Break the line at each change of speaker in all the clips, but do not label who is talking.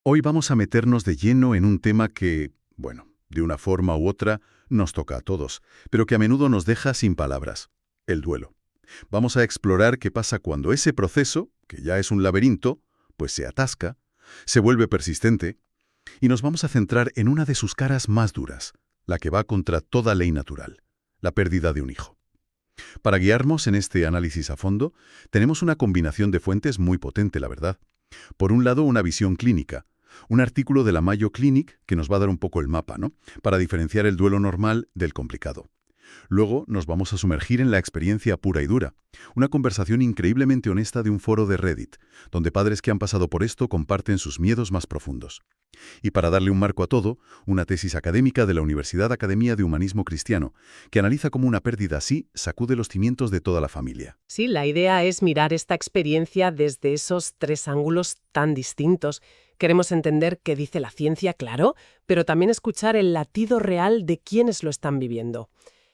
Hoy vamos a meternos de lleno en un tema que, bueno, de una forma u otra, nos toca a todos, pero que a menudo nos deja sin palabras: el duelo. Vamos a explorar qué pasa cuando ese proceso, que ya es un laberinto, pues se atasca, se vuelve persistente, y nos vamos a centrar en una de sus caras más duras, la que va contra toda ley natural: la pérdida de un hijo. Para guiarnos en este análisis a fondo, tenemos una combinación de fuentes muy potente, la verdad. Por un lado, una visión clínica, un artículo de la Mayo Clinic que nos va a dar un poco el mapa, ¿no?, para diferenciar el duelo normal del complicado. Luego nos vamos a sumergir en la experiencia pura y dura, una conversación increíblemente honesta de un foro de Reddit, donde padres que han pasado por esto comparten sus miedos más profundos. Y para darle un marco a todo, una tesis académica de la Universidad Academia de Humanismo Cristiano, que analiza cómo una pérdida así sacude los cimientos de toda la familia.
Sí, la idea es mirar esta experiencia desde esos tres ángulos tan distintos. Queremos entender qué dice la ciencia, claro, pero también escuchar el latido real de quienes lo están viviendo.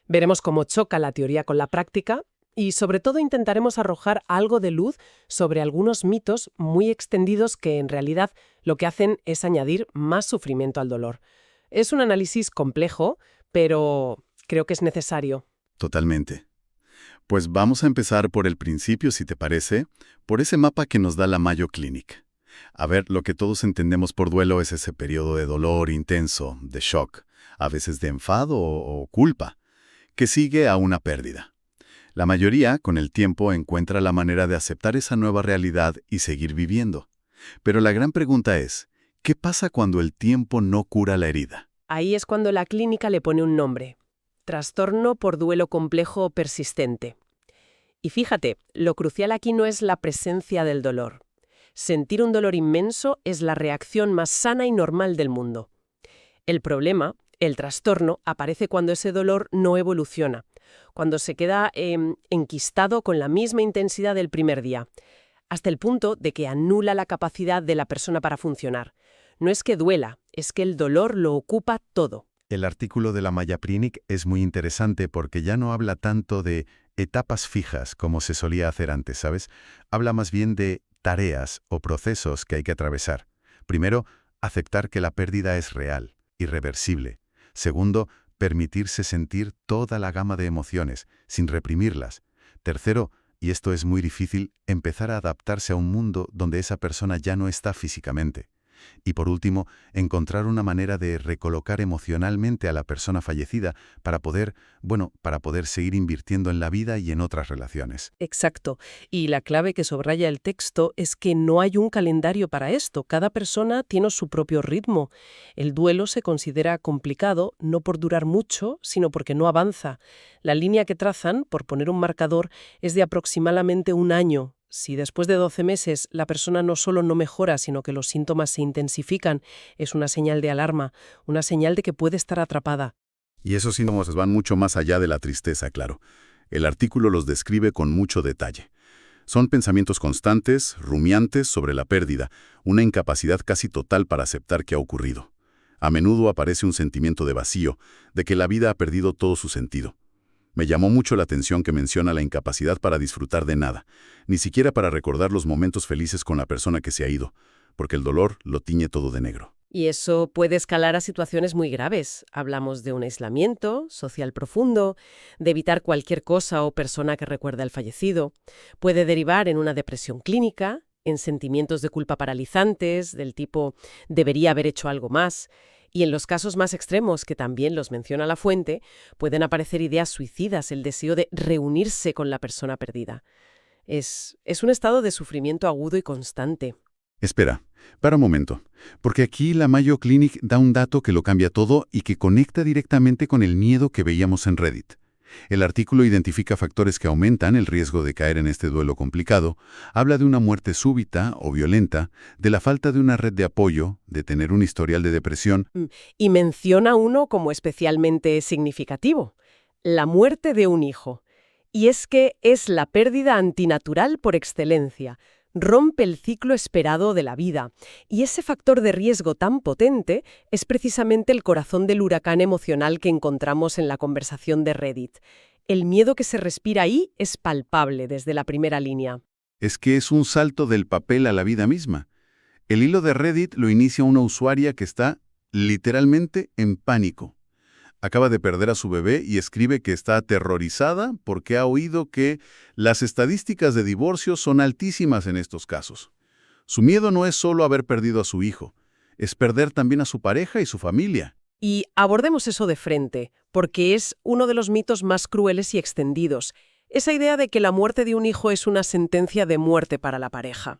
Veremos cómo choca la teoría con la práctica y, sobre todo, intentaremos arrojar algo de luz sobre algunos mitos muy extendidos que, en realidad, lo que hacen es añadir más sufrimiento al dolor. Es un análisis complejo, pero creo que es necesario.
Totalmente. Pues vamos a empezar por el principio, si te parece, por ese mapa que nos da la Mayo Clinic. A ver, lo que todos entendemos por duelo es ese periodo de dolor intenso, de shock, a veces de enfado o culpa, que sigue a una pérdida. La mayoría, con el tiempo, encuentra la manera de aceptar esa nueva realidad y seguir viviendo. Pero la gran pregunta es, ¿qué pasa cuando el tiempo no cura la herida?
Ahí es cuando la clínica le pone un nombre: trastorno por duelo complejo persistente. Y fíjate, lo crucial aquí no es la presencia del dolor. Sentir un dolor inmenso es la reacción más sana y normal del mundo. El problema, el trastorno, aparece cuando ese dolor no evoluciona, cuando se queda enquistado con la misma intensidad del primer día, hasta el punto de que anula la capacidad de la persona para funcionar. No es que duela, es que el dolor lo ocupa todo.
El artículo de la Mayo Clinic es muy interesante porque ya no habla tanto de etapas fijas como se solía hacer antes, ¿sabes? Habla más bien de tareas o procesos que hay que atravesar. Primero, aceptar que la pérdida es real, irreversible. Segundo, permitirse sentir toda la gama de emociones, sin reprimirlas. Tercero, y esto es muy difícil, empezar a adaptarse a un mundo donde esa persona ya no está físicamente. Y por último, encontrar una manera de recolocar emocionalmente a la persona fallecida para poder seguir invirtiendo en la vida y en otras relaciones.
Exacto. Y la clave que subraya el texto es que no hay un calendario para esto. Cada persona tiene su propio ritmo. El duelo se considera complicado no por durar mucho, sino porque no avanza. La línea que trazan, por poner un marcador, es de aproximadamente un año. Si después de 12 meses la persona no solo no mejora, sino que los síntomas se intensifican, es una señal de alarma, una señal de que puede estar atrapada.
Y esos síntomas van mucho más allá de la tristeza, claro. El artículo los describe con mucho detalle. Son pensamientos constantes, rumiantes sobre la pérdida, una incapacidad casi total para aceptar que ha ocurrido. A menudo aparece un sentimiento de vacío, de que la vida ha perdido todo su sentido. Me llamó mucho la atención que menciona la incapacidad para disfrutar de nada, ni siquiera para recordar los momentos felices con la persona que se ha ido, porque el dolor lo tiñe todo de negro.
Y eso puede escalar a situaciones muy graves. Hablamos de un aislamiento social profundo, de evitar cualquier cosa o persona que recuerde al fallecido. Puede derivar en una depresión clínica, en sentimientos de culpa paralizantes, del tipo debería haber hecho algo más. Y en los casos más extremos, que también los menciona la fuente, pueden aparecer ideas suicidas, el deseo de reunirse con la persona perdida. Es un estado de sufrimiento agudo y constante.
Espera, para un momento, porque aquí la Mayo Clinic da un dato que lo cambia todo y que conecta directamente con el miedo que veíamos en Reddit. El artículo identifica factores que aumentan el riesgo de caer en este duelo complicado, habla de una muerte súbita o violenta, de la falta de una red de apoyo, de tener un historial de depresión.
Y menciona uno como especialmente significativo: la muerte de un hijo. Y es que es la pérdida antinatural por excelencia. Rompe el ciclo esperado de la vida. Y ese factor de riesgo tan potente es precisamente el corazón del huracán emocional que encontramos en la conversación de Reddit. El miedo que se respira ahí es palpable desde la primera línea.
Es que es un salto del papel a la vida misma. El hilo de Reddit lo inicia una usuaria que está literalmente en pánico. Acaba de perder a su bebé y escribe que está aterrorizada porque ha oído que las estadísticas de divorcio son altísimas en estos casos. Su miedo no es solo haber perdido a su hijo, es perder también a su pareja y su familia.
Y abordemos eso de frente, porque es uno de los mitos más crueles y extendidos, esa idea de que la muerte de un hijo es una sentencia de muerte para la pareja.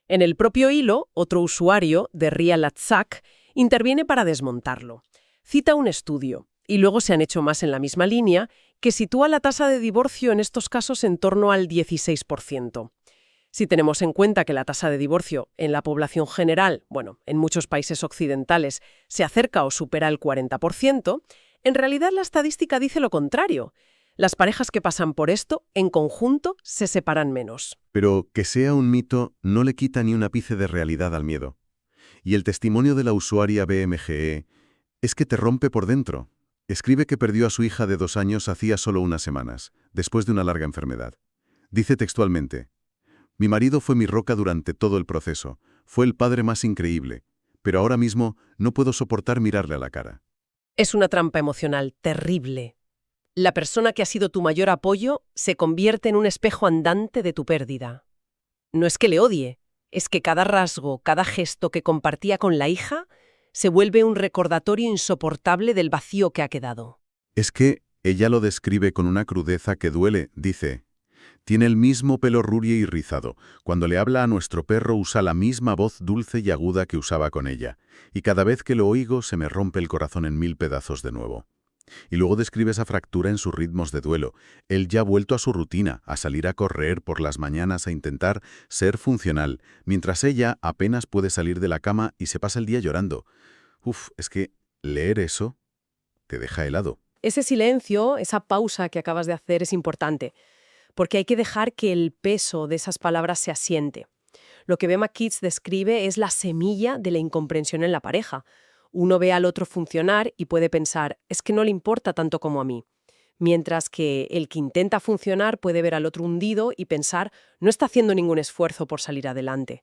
En el propio hilo, otro usuario, de Rialatzak, interviene para desmontarlo. Cita un estudio, y luego se han hecho más en la misma línea, que sitúa la tasa de divorcio en estos casos en torno al 16%. Si tenemos en cuenta que la tasa de divorcio en la población general, en muchos países occidentales, se acerca o supera el 40%, en realidad la estadística dice lo contrario. Las parejas que pasan por esto, en conjunto, se separan menos.
Pero que sea un mito no le quita ni un ápice de realidad al miedo. Y el testimonio de la usuaria BMGE es que te rompe por dentro. Escribe que perdió a su hija de 2 años hacía solo unas semanas, después de una larga enfermedad. Dice textualmente: «Mi marido fue mi roca durante todo el proceso, fue el padre más increíble, pero ahora mismo no puedo soportar mirarle a la cara».
Es una trampa emocional terrible. La persona que ha sido tu mayor apoyo se convierte en un espejo andante de tu pérdida. No es que le odie, es que cada rasgo, cada gesto que compartía con la hija se vuelve un recordatorio insoportable del vacío que ha quedado.
Es que ella lo describe con una crudeza que duele, dice. Tiene el mismo pelo rubio y rizado. Cuando le habla a nuestro perro usa la misma voz dulce y aguda que usaba con ella. Y cada vez que lo oigo se me rompe el corazón en 1000 pedazos de nuevo. Y luego describe esa fractura en sus ritmos de duelo. Él ya ha vuelto a su rutina, a salir a correr por las mañanas a intentar ser funcional, mientras ella apenas puede salir de la cama y se pasa el día llorando. Es que leer eso te deja helado.
Ese silencio, esa pausa que acabas de hacer es importante, porque hay que dejar que el peso de esas palabras se asiente. Lo que Bema Kids describe es la semilla de la incomprensión en la pareja. Uno ve al otro funcionar y puede pensar, es que no le importa tanto como a mí. Mientras que el que intenta funcionar puede ver al otro hundido y pensar, no está haciendo ningún esfuerzo por salir adelante.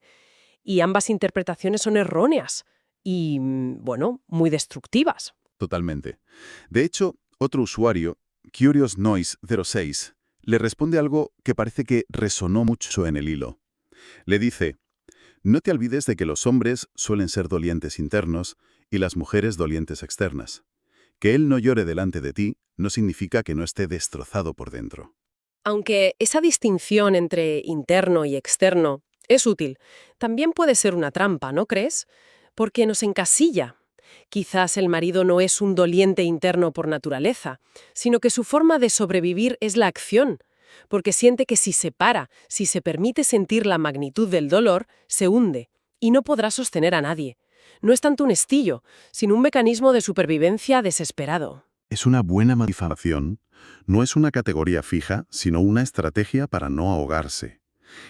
Y ambas interpretaciones son erróneas y, muy destructivas.
Totalmente. De hecho, otro usuario, CuriousNoise06, le responde algo que parece que resonó mucho en el hilo. Le dice: «No te olvides de que los hombres suelen ser dolientes internos y las mujeres dolientes externas. Que él no llore delante de ti no significa que no esté destrozado por dentro».
Aunque esa distinción entre interno y externo es útil, también puede ser una trampa, ¿no crees? Porque nos encasilla. Quizás el marido no es un doliente interno por naturaleza, sino que su forma de sobrevivir es la acción, porque siente que si se para, si se permite sentir la magnitud del dolor, se hunde y no podrá sostener a nadie. No es tanto un estillo, sino un mecanismo de supervivencia desesperado.
Es una buena modificación. No es una categoría fija, sino una estrategia para no ahogarse.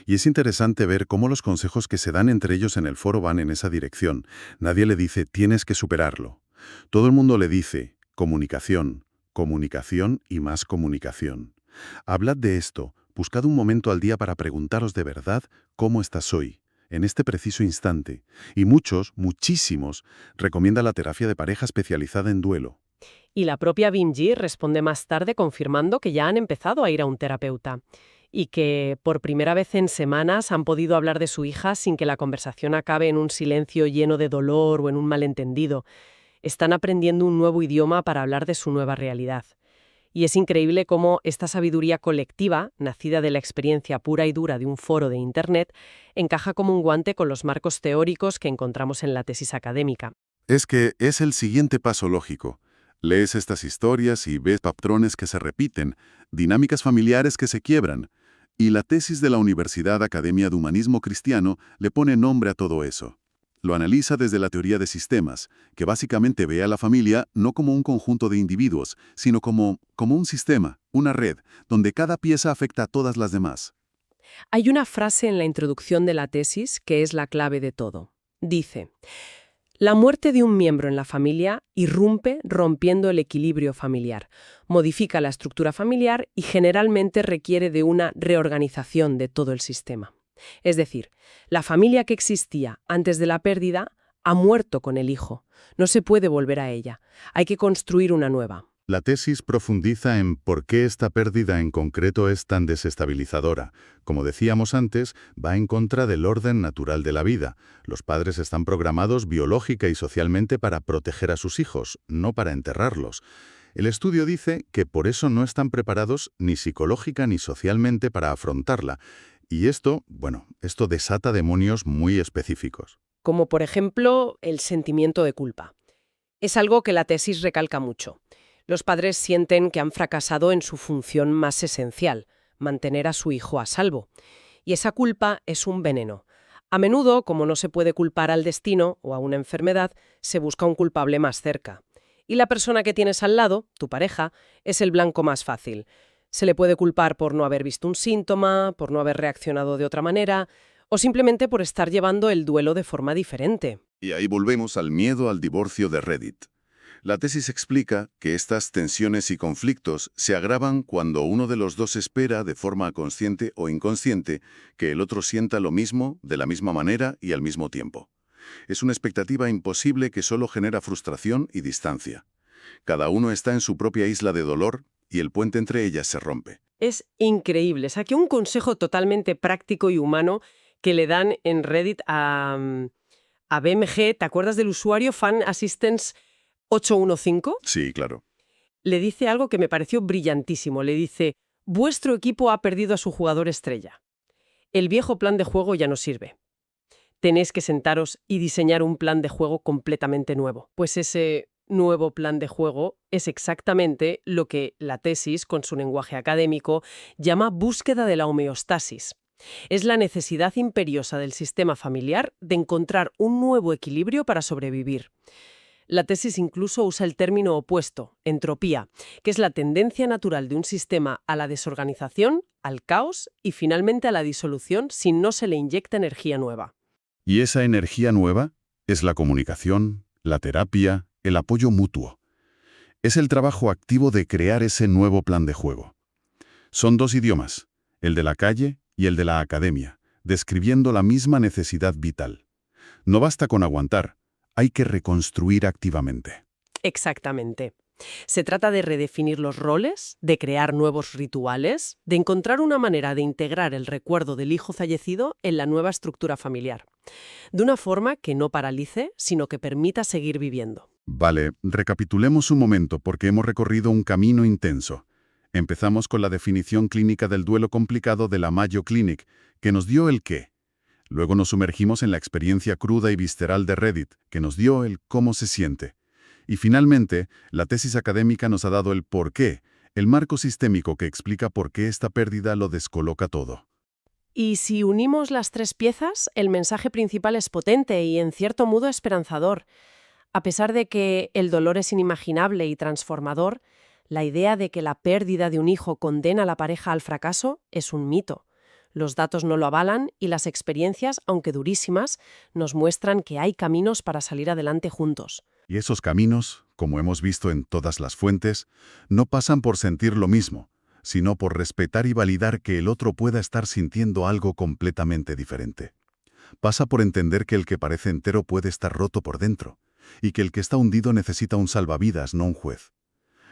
Y es interesante ver cómo los consejos que se dan entre ellos en el foro van en esa dirección. Nadie le dice, tienes que superarlo. Todo el mundo le dice, comunicación, comunicación y más comunicación. Hablad de esto, buscad un momento al día para preguntaros de verdad cómo estás hoy, en este preciso instante. Y muchísimos, recomienda la terapia de pareja especializada en duelo.
Y la propia Bimji responde más tarde confirmando que ya han empezado a ir a un terapeuta y que por primera vez en semanas han podido hablar de su hija sin que la conversación acabe en un silencio lleno de dolor o en un malentendido. Están aprendiendo un nuevo idioma para hablar de su nueva realidad. Y es increíble cómo esta sabiduría colectiva, nacida de la experiencia pura y dura de un foro de Internet, encaja como un guante con los marcos teóricos que encontramos en la tesis académica.
Es que es el siguiente paso lógico. Lees estas historias y ves patrones que se repiten, dinámicas familiares que se quiebran. Y la tesis de la Universidad Academia de Humanismo Cristiano le pone nombre a todo eso. Lo analiza desde la teoría de sistemas, que básicamente ve a la familia no como un conjunto de individuos, sino como un sistema, una red, donde cada pieza afecta a todas las demás.
Hay una frase en la introducción de la tesis que es la clave de todo. Dice: la muerte de un miembro en la familia irrumpe rompiendo el equilibrio familiar, modifica la estructura familiar y generalmente requiere de una reorganización de todo el sistema. Es decir, la familia que existía antes de la pérdida ha muerto con el hijo. No se puede volver a ella. Hay que construir una nueva.
La tesis profundiza en por qué esta pérdida en concreto es tan desestabilizadora. Como decíamos antes, va en contra del orden natural de la vida. Los padres están programados biológica y socialmente para proteger a sus hijos, no para enterrarlos. El estudio dice que por eso no están preparados ni psicológica ni socialmente para afrontarla. Y esto desata demonios muy específicos.
Como por ejemplo el sentimiento de culpa. Es algo que la tesis recalca mucho. Los padres sienten que han fracasado en su función más esencial, mantener a su hijo a salvo. Y esa culpa es un veneno. A menudo, como no se puede culpar al destino o a una enfermedad, se busca un culpable más cerca. Y la persona que tienes al lado, tu pareja, es el blanco más fácil. Se le puede culpar por no haber visto un síntoma, por no haber reaccionado de otra manera, o simplemente por estar llevando el duelo de forma diferente.
Y ahí volvemos al miedo al divorcio de Reddit. La tesis explica que estas tensiones y conflictos se agravan cuando uno de los dos espera, de forma consciente o inconsciente, que el otro sienta lo mismo, de la misma manera y al mismo tiempo. Es una expectativa imposible que solo genera frustración y distancia. Cada uno está en su propia isla de dolor y el puente entre ellas se rompe.
Es increíble. Saqué un consejo totalmente práctico y humano que le dan en Reddit a BMG. ¿Te acuerdas del usuario Fan Assistance 815?
Sí, claro.
Le dice algo que me pareció brillantísimo. Le dice, vuestro equipo ha perdido a su jugador estrella. El viejo plan de juego ya no sirve. Tenéis que sentaros y diseñar un plan de juego completamente nuevo. Pues ese nuevo plan de juego es exactamente lo que la tesis, con su lenguaje académico, llama búsqueda de la homeostasis. Es la necesidad imperiosa del sistema familiar de encontrar un nuevo equilibrio para sobrevivir. La tesis incluso usa el término opuesto, entropía, que es la tendencia natural de un sistema a la desorganización, al caos y finalmente a la disolución si no se le inyecta energía nueva.
Y esa energía nueva es la comunicación, la terapia, el apoyo mutuo. Es el trabajo activo de crear ese nuevo plan de juego. Son dos idiomas, el de la calle y el de la academia, describiendo la misma necesidad vital. No basta con aguantar, hay que reconstruir activamente.
Exactamente. Se trata de redefinir los roles, de crear nuevos rituales, de encontrar una manera de integrar el recuerdo del hijo fallecido en la nueva estructura familiar, de una forma que no paralice, sino que permita seguir viviendo.
Vale, recapitulemos un momento porque hemos recorrido un camino intenso. Empezamos con la definición clínica del duelo complicado de la Mayo Clinic, que nos dio el qué. Luego nos sumergimos en la experiencia cruda y visceral de Reddit, que nos dio el cómo se siente. Y finalmente, la tesis académica nos ha dado el por qué, el marco sistémico que explica por qué esta pérdida lo descoloca todo.
Y si unimos las tres piezas, el mensaje principal es potente y en cierto modo esperanzador. A pesar de que el dolor es inimaginable y transformador, la idea de que la pérdida de un hijo condena a la pareja al fracaso es un mito. Los datos no lo avalan y las experiencias, aunque durísimas, nos muestran que hay caminos para salir adelante juntos.
Y esos caminos, como hemos visto en todas las fuentes, no pasan por sentir lo mismo, sino por respetar y validar que el otro pueda estar sintiendo algo completamente diferente. Pasa por entender que el que parece entero puede estar roto por dentro, y que el que está hundido necesita un salvavidas, no un juez.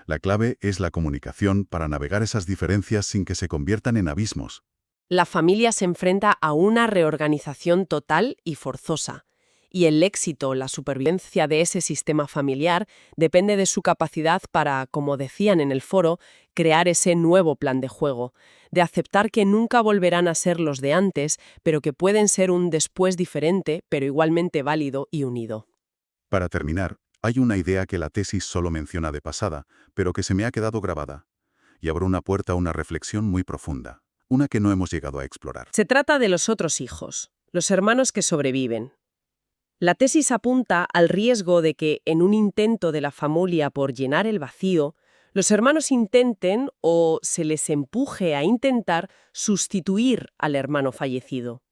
La clave es la comunicación para navegar esas diferencias sin que se conviertan en abismos.
La familia se enfrenta a una reorganización total y forzosa, y el éxito, la supervivencia de ese sistema familiar depende de su capacidad para, como decían en el foro, crear ese nuevo plan de juego, de aceptar que nunca volverán a ser los de antes, pero que pueden ser un después diferente, pero igualmente válido y unido.
Para terminar, hay una idea que la tesis solo menciona de pasada, pero que se me ha quedado grabada, y abre una puerta a una reflexión muy profunda, una que no hemos llegado a explorar.
Se trata de los otros hijos, los hermanos que sobreviven. La tesis apunta al riesgo de que, en un intento de la familia por llenar el vacío, los hermanos intenten o se les empuje a intentar sustituir al hermano fallecido.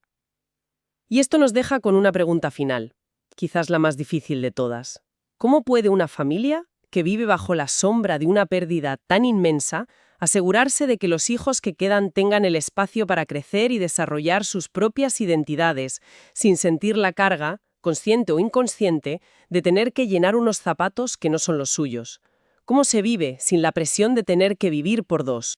Y esto nos deja con una pregunta final, quizás la más difícil de todas. ¿Cómo puede una familia, que vive bajo la sombra de una pérdida tan inmensa, Asegurarse de que los hijos que quedan tengan el espacio para crecer y desarrollar sus propias identidades, sin sentir la carga, consciente o inconsciente, de tener que llenar unos zapatos que no son los suyos. ¿Cómo se vive sin la presión de tener que vivir por dos?